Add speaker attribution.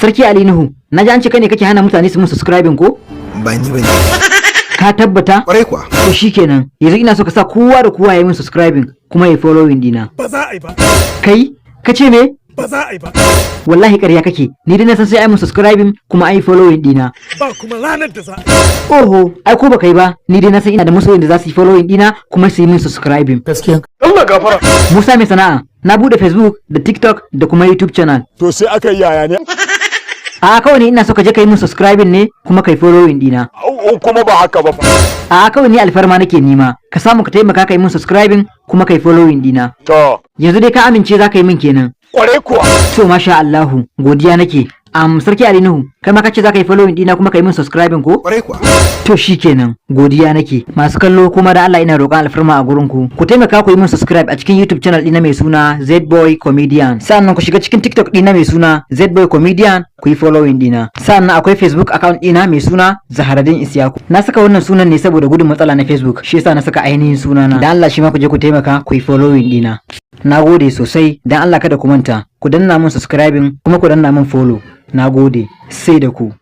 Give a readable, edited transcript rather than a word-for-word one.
Speaker 1: Sarki Ali Nuhu, na ji an ce kai ne kake hana mutane su mun subscribing ko?
Speaker 2: Ba ni bane.
Speaker 1: Ka tabbata?
Speaker 2: Kwarai kuwa.
Speaker 1: To shikenan, yanzu ina so ka sa kowa da kowa ya yi min subscribing kuma ya following dina.
Speaker 3: Ba za a yi ba.
Speaker 1: Kai, ka ce me?
Speaker 3: Ba za a yi ba.
Speaker 1: Wallahi ƙarya kake, ni dai na san sai ai mun subscribing kuma ai following dina.
Speaker 3: Ba kuma ranar da za a yi.
Speaker 1: Oho, ai ko baka yi ba, ni dai na san ina da masoyin da za su yi following dina kuma su yi min subscribing.
Speaker 2: Gaskiya.
Speaker 3: Allah gafara.
Speaker 1: Musa mai sana'a, na bude Facebook da TikTok da kuma YouTube channel.
Speaker 3: To sai aka yi yaya ne?
Speaker 1: A kawai ne ina so ka je ka yi min subscribing ne kuma kai following dina.
Speaker 3: Kuma ba haka ba.
Speaker 1: A kawai ni alfarma nake nima, ka samu ka taimaka ka yi min subscribing kuma kai following dina.
Speaker 3: To.
Speaker 1: Yanzu dai ka amince za ka yi min kenan.
Speaker 3: Kwarai kuwa.
Speaker 1: To masha Allahu, godiya nake. Sarki Ali Nuhu, kai ma kace za ka yi following dina kuma ka yi min subscribing ko?
Speaker 2: Kwarai kuwa.
Speaker 1: To shikenan, godiya nake. Masu kallo kuma da Allah ina roƙon alfarma a gurin ku. Ku taimaka ku yi min subscribe a cikin YouTube channel ɗina mai suna Zboy Comedian. Sannan ku shiga cikin TikTok ɗina mai suna Zboy Comedian ku yi following dina. Sannan akwai Facebook account ɗina mai suna Zaharaddin Isyaku. Na saka wannan sunan ne saboda gudun matsala na Facebook. Shi yasa na saka ainihin sunana. Dan Allah shi ma ku je ku taimaka ku yi following dina. Na gode sosai, dan Allah kada ku manta, ku danna min subscribing kuma ku danna min follow. Na gode, sai da ku.